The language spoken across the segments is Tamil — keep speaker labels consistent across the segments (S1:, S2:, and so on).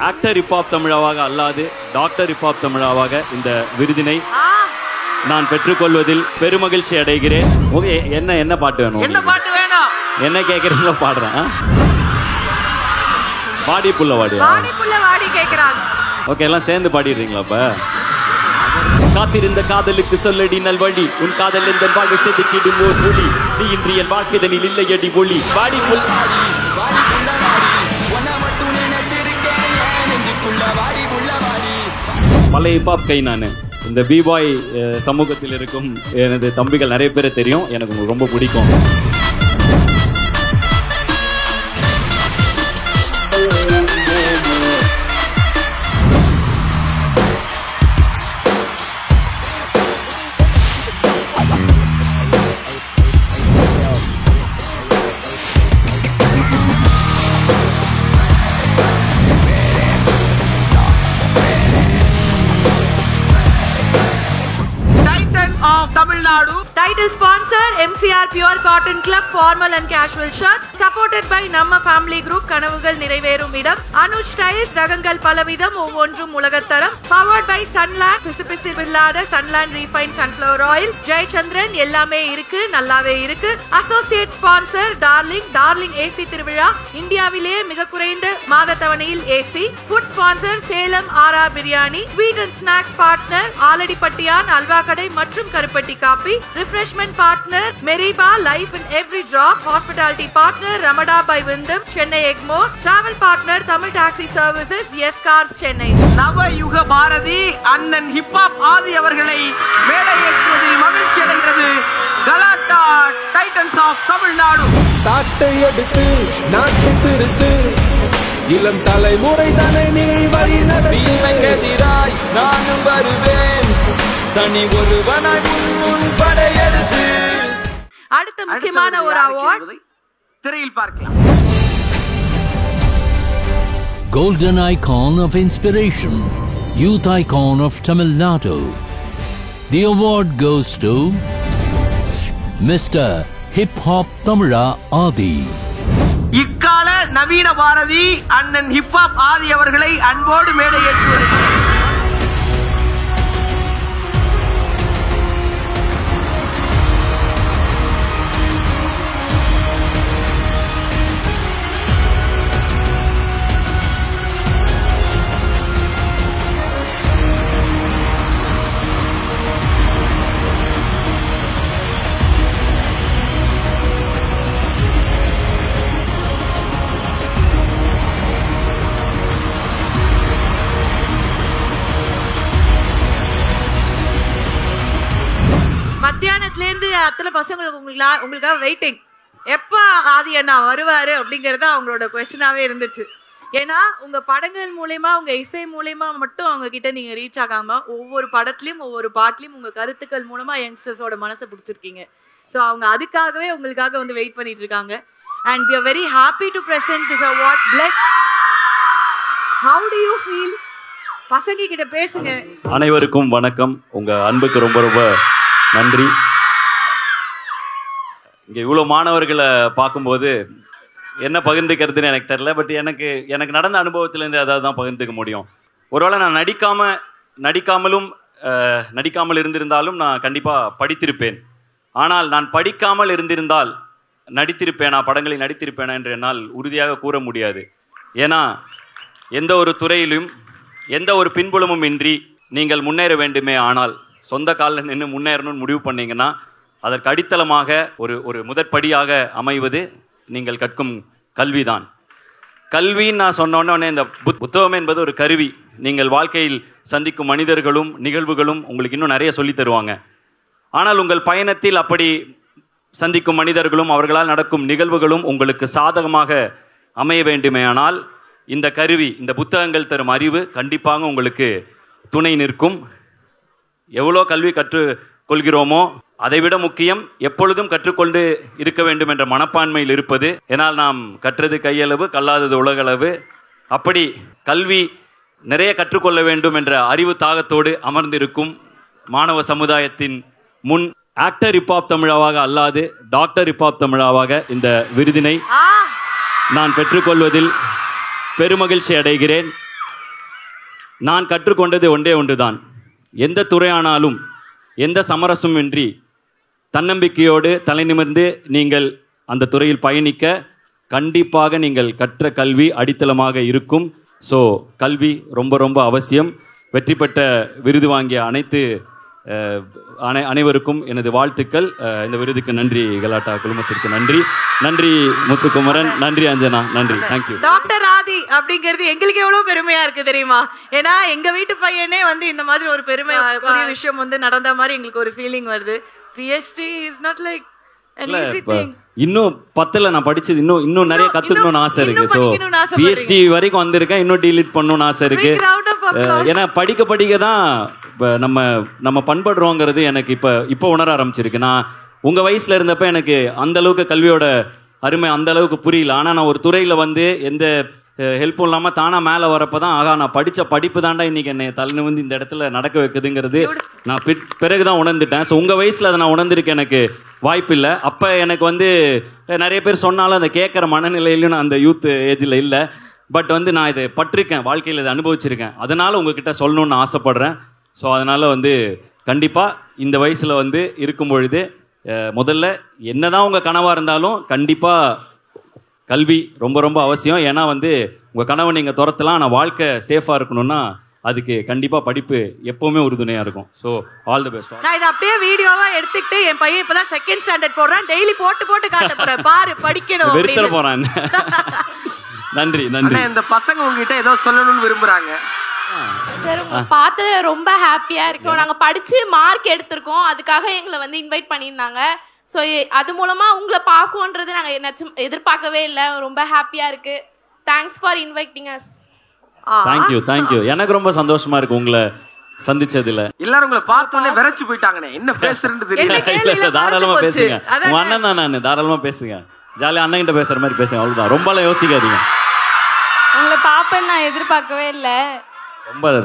S1: ஆக்டர் ஹிப்ஹாப் தமிழாவாக அல்லாது டாக்டர் ஹிப்ஹாப் தமிழாவாக இந்த விருதினை நான் பெற்றுக்கொள்வதில் பெருமகிழ்ச்சி அடைகிறேன். ஓகே, என்ன பாட்டு வேணும்?
S2: என்ன பாட்டு வேணும்?
S1: என்ன கேட்குறீங்களோ பாடுறேன். வாடி புள்ள வாடி,
S2: வாடி புள்ள வாடி கேட்குறாங்க.
S1: ஓகே, எல்லாம் சேர்ந்து பாடிடுறீங்களா? அப்ப காத்திருந்த காதலுக்கு சொல்லடி நல்வழி, உன் காதல் இந்த வாழ்க்கை செதுக்கிடும் ஓர் ஒளி, நீ இன்றி என் வாழ்க்கைதனில் இல்லையடி ஒளி. வாடி புல் பழைய ஹிப்ஹாப் கை நான். இந்த பிபாய் சமூகத்தில் இருக்கும் எனது தம்பிகள் நிறைய பேரை தெரியும், எனக்கு ரொம்ப பிடிக்கும்.
S2: Title sponsor MCR Pure Cotton Club Formal and Casual Shirts. Supported by Namma Family Group கனவுகள் நிறைவேறும் இடம். அனுஜ் ஸ்டைல்ஸ் ரகங்கள் பலவிதம் ஒவ்வொன்றும் உலகத்தரம். Powered by Sunland பிசுபிசு இல்லாத Sunland Refined Sunflower Oil. Jayachandran எல்லாமே இருக்கு, நல்லாவே இருக்கு. Associate sponsor Darling AC திருவிழா, இந்தியாவிலே மிக குறைந்த மாத தவணையில் AC. Food sponsor Salem RR biryani. Sweet and Snacks partner Aladipattiyan அல்வா கடை மற்றும் கருப்பட்டி coffee. Refreshment partner Meriba Life in Every Drop. Hospitality partner Ramada by Wyndham Chennai Egmore. Travel partner Tamil Taxi Services Yes Cars Chennai. Navayuga Bharathi அண்ணன் ஹிப்ஹாப் ஆதி அவர்களை மேடையேற்றுவதில் மகிழ்ச்சி அடைகிறது கலாட்டா டைட்டன்ஸ் ஆஃப் தமிழ்நாடு.
S3: சாட்டை எடுத்து நாட்டு திருத்து, இளம் தலைமுறை தானே நீ வழி நடத்தினாய், நானும் வருவேன் தனி ஒருவனாய் முன் படையெடுத்து.
S2: அடுத்த முக்கியமான ஒரு அவார்ட்
S4: திரையில் பார்க்கலாம்.
S5: Golden Icon of Inspiration, Youth Icon of Tamil Nadu. The award goes to Mr. Hip Hop Tamila Adi.
S4: இக்கால நவீன பாரதி அண்ணன் ஹிப்ஹாப் ஆதி அவர்களை அன்போடு மேடையேற்றுவது.
S2: மத்தியானத்துலேருந்து அத்தனை பசங்களுக்கு உங்களுக்காக வெயிட்டிங். எப்போ ஆதி அண்ணா வருவாரு அப்படிங்கறது அவங்களோட கொஸ்டினாவே இருந்துச்சு. ஏன்னா உங்க படங்கள் மூலயமா, உங்க இசை மூலயமா மட்டும் அவங்க கிட்ட நீங்க ரீச் ஆகாம ஒவ்வொரு படத்துலயும் ஒவ்வொரு பாட்டிலையும் உங்க கருத்துக்கள் மூலமா யங்ஸ்டர்ஸோட மனசை பிடிச்சிருக்கீங்க. ஸோ அவங்க அதுக்காகவே உங்களுக்காக வந்து வெயிட் பண்ணிட்டு இருக்காங்க. And we are very happy to present this award. Blessed. How do you feel? பசங்க கிட்ட பேசுங்க.
S1: அனைவருக்கும் வணக்கம். உங்க அன்புக்கு ரொம்ப ரொம்ப நன்றி. இங்கே இவ்வளோ மாணவர்களை பார்க்கும்போது என்ன பகிர்ந்துக்கிறதுன்னு எனக்கு தெரியல. பட் எனக்கு நடந்த அனுபவத்திலேருந்து அதாவது தான் பகிர்ந்துக்க முடியும். ஒருவேளை நான் நடிக்காமல் இருந்திருந்தாலும் நான் கண்டிப்பாக படித்திருப்பேன். ஆனால் நான் படிக்காமல் இருந்திருந்தால் நடித்திருப்பேனா, படங்களில் நடித்திருப்பேனா என்று என்னால் உறுதியாக கூற முடியாது. ஏன்னா எந்த ஒரு துறையிலும் எந்த ஒரு பின்புலமும் இன்றி நீங்கள் முன்னேற வேண்டுமே ஆனால் சொந்த காலில் நின்று முன்னேறணும்னு முடிவு பண்ணீங்கன்னா அதற்கு அடித்தளமாக ஒரு முதற்படியாக அமைவது நீங்கள் கற்கும் கல்விதான். கல்வின்னு நான் சொன்னோன்னே இந்த புத்தகம் என்பது ஒரு கருவி. நீங்கள் வாழ்க்கையில் சந்திக்கும் மனிதர்களும் நிகழ்வுகளும் உங்களுக்கு இன்னும் நிறைய சொல்லி தருவாங்க. ஆனால் உங்கள் பயணத்தில் அப்படி சந்திக்கும் மனிதர்களும் அவர்களால் நடக்கும் நிகழ்வுகளும் உங்களுக்கு சாதகமாக அமைய வேண்டுமேயானால் இந்த கருவி, இந்த புத்தகங்கள் தரும் அறிவு கண்டிப்பாக உங்களுக்கு துணை நிற்கும். எவ்வளோ கல்வி கற்றுக்கொள்கிறோமோ அதைவிட முக்கியம் எப்பொழுதும் கற்றுக்கொண்டு இருக்க வேண்டும் என்ற மனப்பான்மையில் இருப்பது. ஏனால் நாம் கற்றது கையளவு, கல்லாதது உலகளவு. அப்படி கல்வி நிறைய கற்றுக்கொள்ள வேண்டும் என்ற அறிவு தாகத்தோடு அமர்ந்திருக்கும் மாணவ சமுதாயத்தின் முன் ஆக்டர் ஹிப்ஹாப் தமிழாவாக அல்லாது டாக்டர் ஹிப்ஹாப் தமிழாவாக இந்த விருதினை நான் பெற்றுக்கொள்வதில் பெருமகிழ்ச்சி அடைகிறேன். நான் கற்றுக்கொண்டது ஒன்றுதான். எந்த துறையானாலும் எந்த சமரசமின்றி தன்னம்பிக்கையோடு தலை நிமிர்ந்து நீங்கள் அந்த துறையில் பயணிக்க கண்டிப்பாக நீங்கள் கற்ற கல்வி அடித்தளமாக இருக்கும். ஸோ கல்வி ரொம்ப ரொம்ப அவசியம். வெற்றி பெற்ற விருது வாங்கிய அனைவருக்கும் எனது வாழ்த்துக்கள். இந்த விருதுக்கு நன்றி, கலாட்டா குழுமத்திற்கு நன்றி. நன்றி முத்துக்குமரன், நன்றி அஞ்சனா, நன்றி, தேங்க்யூ.
S2: டாக்டர் ஆதி அப்படிங்கிறது எங்களுக்கு எவ்வளவு பெருமையா இருக்கு தெரியுமா? ஏன்னா எங்க வீட்டு பையனே வந்து இந்த மாதிரி ஒரு பெரிய விஷயம் வந்து நடந்த மாதிரி எங்களுக்கு ஒரு ஃபீலிங் வருது. PhD is not like an easy thing.
S1: இன்னும் 10ல நான் படிச்சது இன்னும் நிறைய கத்துக்கணும்னு ஆசை இருக்கு. ஸோ PhD வரைக்கும் வந்திருக்கேன், இன்னும் டீலிட் பண்ணணும்னு ஆசை இருக்கு. ஏன்னா படிக்க தான் நம்ம பண்படுறோங்கிறது எனக்கு இப்போ உணர ஆரம்பிச்சிருக்கு. நான் உங்க வயசுல இருந்தப்ப எனக்கு அந்த அளவுக்கு கல்வியோட அருமை அந்த அளவுக்கு புரியல. ஆனா நான் ஒரு துறையில வந்து எந்த ஹெல்ப்பும் இல்லாம தானா மேல வரப்பதான் ஆகா நான் படிச்ச படிப்பு தாண்டா இன்னைக்கு என்னை தள்ளி வந்து இந்த இடத்துல நடக்க வைக்குதுங்கிறது நான் பிறகுதான் உணர்ந்துட்டேன். ஸோ உங்க வயசுல அதை நான் உணர்ந்திருக்கேன், எனக்கு வாய்ப்பு இல்லை. அப்ப எனக்கு வந்து நிறைய பேர் சொன்னாலும் அதை கேட்கற மனநிலையிலும் நான் அந்த யூத் ஏஜ்ல இல்லை. பட் வந்து நான் இதை பற்றிருக்கேன், வாழ்க்கையில் இதை அனுபவிச்சிருக்கேன். அதனால உங்ககிட்ட சொல்லணும்னு ஆசைப்படுறேன். ஸோ அதனால வந்து கண்டிப்பா இந்த வயசுல வந்து இருக்கும் பொழுது முதல்ல என்னதான் உங்க கனவா இருந்தாலும் கண்டிப்பா கல்வி ரொம்ப ரொம்ப அவசியம். ஏன்னா வந்து உங்க கனவை நீங்க துரத்தலாம், ஆனால் வாழ்க்கை சேஃபா இருக்கணும்னா அதுக்கு கண்டிப்பா படிப்பு எப்பவுமே உறுதுணையா இருக்கும். So all the best.
S2: நான் இதை அப்படியே வீடியோவா எடுத்துக்கிட்டு என் பையன் இப்பதான் 2nd ஸ்டாண்டர்ட் போடுறான், டெய்லி போட்டு காட்ட போறேன், பாரு படிக்கணும்
S1: வெறுத்தர போறான். நன்றி நன்றி.
S4: இந்த பசங்க உங்ககிட்ட ஏதோ சொல்லணும்னு விரும்புறாங்க.
S6: சார் உங்களை பார்த்து ரொம்ப ஹாப்பியா இருக்கு. ஸோ நாங்கள் படிச்சு மார்க் எடுத்திருக்கோம், அதுக்காக எங்களை வந்து இன்வைட் பண்ணியிருந்தாங்க. ஸோ அது மூலமா உங்களை பார்க்கணுன்றது நாங்கள் என்னாச்சும் எதிர்பார்க்கவே இல்லை. ரொம்ப ஹாப்பியா இருக்கு. Thanks for inviting as.
S1: Thank you. எனக்கு ரொம்ப சந்தோஷமா இருக்கு உங்களை சந்திச்சதுல.
S4: எல்லாரும் உங்களை பார்த்தோன்னே விரைச்சு போயிட்டாங்கண்ணே, என்ன பேசுறேன்னு தெரியல.
S1: தாராளமா பேசுங்க, உங்க அண்ணன் தான் நான், தாராளமா பேசுங்க, ஜாலியா அண்ணன் கிட்ட பேசுற மாதிரி பேசுங்க, அவ்வளவுதான். ரொம்பலாம் யோசிக்காதீங்க.
S7: உங்களை பார்ப்பேன் நான் எதிர்பார்க்கவே இல்லை.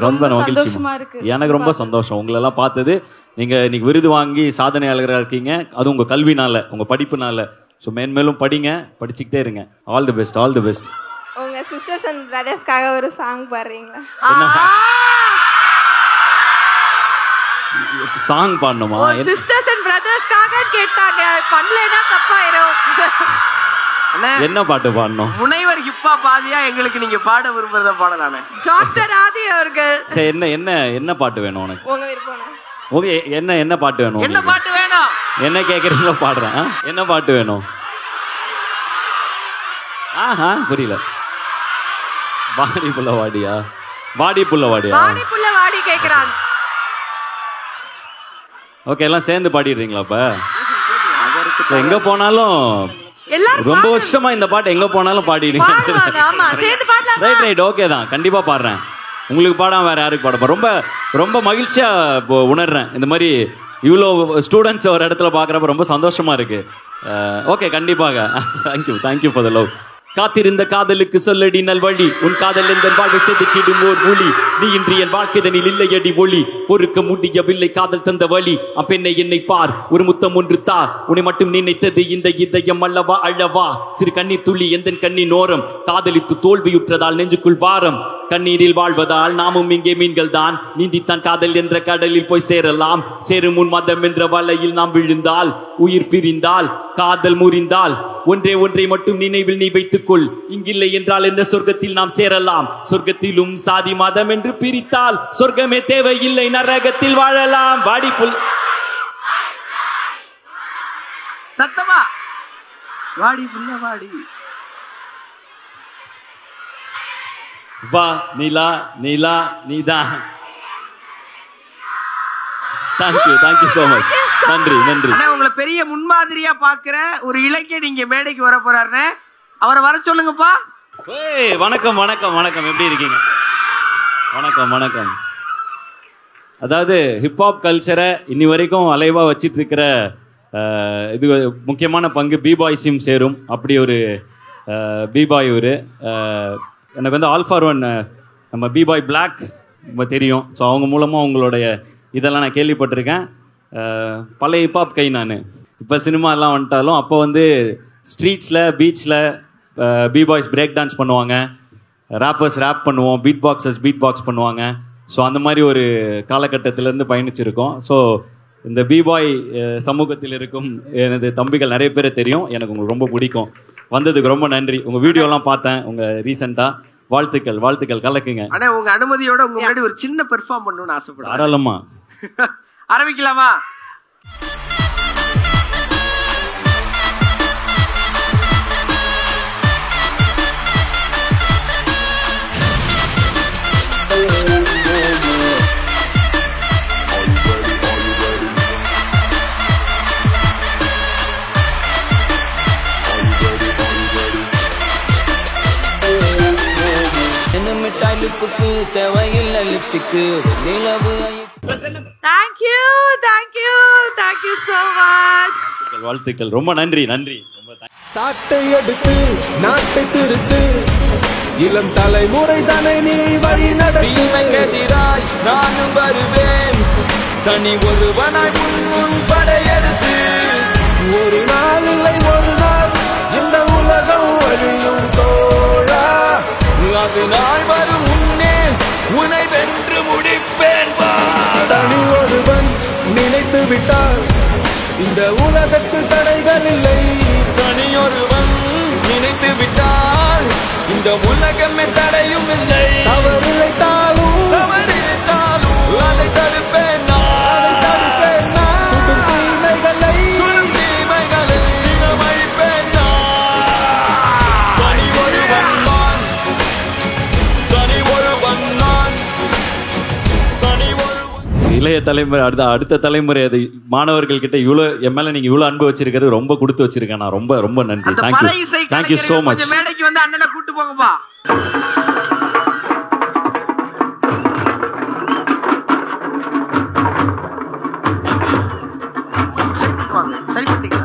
S1: ரொம்ப மகிழ்ச்சிமா இருக்கு, எனக்கு ரொம்ப சந்தோஷம் உங்களை எல்லாம் பார்த்தது. நீங்க இன்னைக்கு விருது வாங்கி சாதனையாளராக இருக்கீங்க, அது உங்க கல்வினால உங்க படிப்புனால. ஸோ மேன்மேலும் படிங்க, படிச்சுக்கிட்டே இருங்க. All the best, all the best.
S7: உங்க சிஸ்டர்ஸ் அண்ட் பிரதர்ஸ்க்காக ஒரு சாங் பாடுறீங்களா?
S1: சாங் பாடணுமா?
S2: சிஸ்டர்ஸ் அண்ட் பிரதர்ஸ்க்காக கேட்டாங்க, பண்ணலனா தப்பாயிரும்.
S1: என்ன பாட்டு பாடணும்?
S4: முனைவர் ஹிப்ஹாப் ஆதியா எங்களுக்கு நீங்க பாட விரும்புறத பாடலானே.
S2: டாக்டர் ஆதி அவர்கள்.
S1: என்ன பாட்டு வேணும் உனக்கு?
S7: உங்க விருப்பம்.
S1: ஓகே, என்ன பாட்டு வேணும்?
S4: என்ன பாட்டு வேணும்?
S1: என்ன கேக்குறீங்களோ பாடுறேன். என்ன பாட்டு வேணும்? புரியல. வாடி புள்ள வாடியா? வாடி புள்ள வாடியா?
S2: வாடி புள்ள வாடி கேக்குறான்.
S1: ஓகே, எல்லாம் சேர்ந்து பாடிடுறீங்களா? அப்ப எங்க போனாலும் ரொம்ப வருஷமா இந்த பாட்டு எங்க போனாலும் பாடிடுங்க. ரைட், ஓகே தான், கண்டிப்பா பாடுறேன். உங்களுக்கு பாடாம வேற யாருக்கு பாடப்பா? ரொம்ப ரொம்ப மகிழ்ச்சியா உணர்றேன். இந்த மாதிரி இவ்வளோ ஸ்டூடெண்ட்ஸ் ஒரு இடத்துல பாக்குறப்ப ரொம்ப சந்தோஷமா இருக்கு. ஓகே, கண்டிப்பாக. Thank you for the love. காத்திருந்த காதலுக்கு சொல்லடி நல்வழி, உன் காதல் எந்த வாழ்வை செதுக்கிடும் ஓர் ஒளி, நீ இன்றி என் வாழ்க்கைதனில் இல்லையடி ஒளி, பொறுக்க முடியவில்லை காதல் தந்த வழி. அப்பெண்ணை என்னை பார், ஒரு முத்தம் ஒன்று தா, உன்னை மட்டும் நினைத்தது இந்த இதயம் அல்லவா அழவா, சிறு கண்ணீர் துளி எந்த கண்ணீர் நோரம், காதலித்து தோல்வியுற்றதால் நெஞ்சுக்குள் பாரம், கண்ணீரில் வாழ்வதால் நாமும் இங்கே மீன்கள் தான், நீந்தித்தான் காதல் என்ற கடலில் போய் சேரலாம், சேரும் முன் மதம் என்ற வலையில் நாம் விழுந்தால், உயிர் பிரிந்தால், காதல் முறிந்தால், ஒன்றை மட்டும் நினைவில் நீ வைத்துக்கொள், இங்கில்லை என்றால் என்ற சொர்க்கத்தில் நாம் சேரலாம், சொர்க்கத்திலும் சாதி மதம் என்று பிரித்தால் சொர்க்கமே தேவையில்லை, நரகத்தில் வாழலாம். வாடி புல்
S4: சத்தமா வாடி புள்ள வாடி.
S1: வா நீலா நீலா நீதான். Thank you so much. நன்றி.
S4: உங்களை பெரிய முன்மாதிரியா பாக்குற ஒரு இளைஞர் நீங்க மேடைக்கு வர போறாருன்னு அவரை வர சொல்லுங்கப்பா.
S1: வணக்கம். எப்படி இருக்கீங்க? வணக்கம். அதாவது ஹிப்ஹாப் கல்ச்சரை இன்னி வரைக்கும் அலைவா வச்சிட்டு இருக்கிற இது முக்கியமான பங்கு பிபாய்ஸையும் சேரும். அப்படி ஒரு பிபாய் ஒரு எனக்கு வந்து ஆல்ஃபார்1 நம்ம பிபாய் பிளாக் தெரியும். ஸோ அவங்க மூலமாக உங்களுடைய இதெல்லாம் நான் கேள்விப்பட்டிருக்கேன். பழைய ஹிப்ஹாப் கை நான். இப்போ சினிமாலாம் வந்துட்டாலும் அப்போ வந்து ஸ்ட்ரீட்ஸில் பீச்சில் பிபாய்ஸ் பிரேக் டான்ஸ் பண்ணுவாங்க, ரேப்பர்ஸ் ரேப் பண்ணுவோம், பீட் பாக்ஸர்ஸ் பீட் பாக்ஸ் பண்ணுவாங்க. ஸோ அந்த மாதிரி ஒரு காலகட்டத்திலேருந்து பயணிச்சிருக்கோம். ஸோ இந்த பிபாய் சமூகத்தில் இருக்கும் எனது தம்பிகள் நிறைய பேர் தெரியும். எனக்கு உங்களுக்கு ரொம்ப பிடிக்கும். வந்ததுக்கு ரொம்ப நன்றி. உங்கள் வீடியோலாம் பார்த்தேன் உங்கள் ரீசெண்டாக. வாழ்த்துக்கள் கலக்குங்க.
S4: ஆனால் உங்கள் அனுமதியோட உங்கள் முன்னாடி ஒரு சின்ன பெர்ஃபார்ம் பண்ணணும்னு ஆசைப்படுறேன்.
S1: தாராளமா
S4: ஆரம்பிக்கலாமா?
S3: தேவையில்லை lipstick
S2: Thank you so much.
S1: வாழ்த்துக்கள். ரொம்ப நன்றி.
S3: சாட்டை எடுத்து நாட்டை திருத்து, இளம் தலைமுறை தானே நீ வழி நடத்துகிறாய். நானும் வருவேன் தனி ஒருவனாய் முன் படையெடுத்து. ஒரு நாள் இல்லை ஒரு நாள் இந்த உலகம் அழியும் தோழா. அது நாள் வரும் முன்னே உன்னை வென்று முடிப்பேன். தனி ஒருவன் நினைத்து விட்டால் இந்த உலகத்தில் தடைகள் இல்லை. தனியொருவன் நினைத்து விட்டால் இந்த உலகமே தடையும் இல்லை. தவறிழைத்தாலும் அதை தடுப்பேன் நான். சுடும் தீமைகளை தினமழிப்பேன் நான். தனி ஒருவன் நான்.
S1: இளைய தலைமுறை அடுத்த தலைமுறை அது மாணவர்கள் கிட்ட இவ்வளோ என் மேல நீங்க இவ்வளோ அன்பு வச்சிருக்கிறது ரொம்ப கொடுத்து வச்சிருக்கேன். நான் ரொம்ப நன்றி. Thank you so much.
S4: மேடைக்கு வந்து அண்ணனை கூட்டு போங்கப்பா. சரி பண்ணிட்டீங்களா?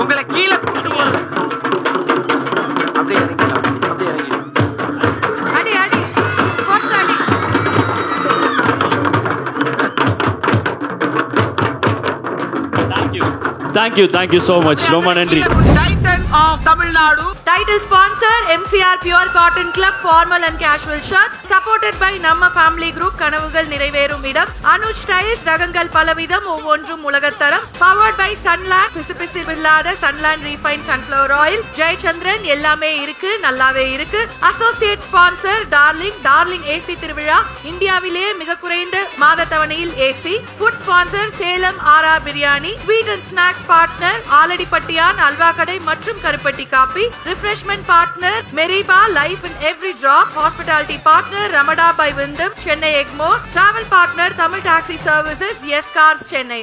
S4: உங்களை கீழே கூட்டு போறது. அப்படியே இறங்கிக்கலாம்.
S1: Thank you so much. ரொம்ப நன்றி.
S4: Titan of Tamil Nadu.
S2: Title sponsor MCR Pure Cotton Club formal and casual shirts. Supported by நம்ம family group கனவுகள் நிறைவேறும் இடம். அனுஜ் ஸ்டைல்ஸ் ரகங்கள் பலவிதம் ஒவ்வொன்றும் உலகத்தரம். Powered by Sunland பிசுபிசு இல்லாத Sunland refined sunflower oil. Jayachandran எல்லாமே இருக்கு நல்லாவே இருக்கு. Associate sponsor டார்லிங் AC திருவிழா. இந்தியாவிலே மிக குறைந்த மாத தவணையில் AC. Food sponsor Salem RR biryani. Sweet and snacks partner Aladipattiyan அல்வா கடை மற்றும் கருப்பட்டி காப்பி. Refreshment partner Meriba Life in Every Drop. Hospitality partner Ramada by Windham Chennai Egmore. Travel partner Tamil Taxi Services Yes Cars Chennai.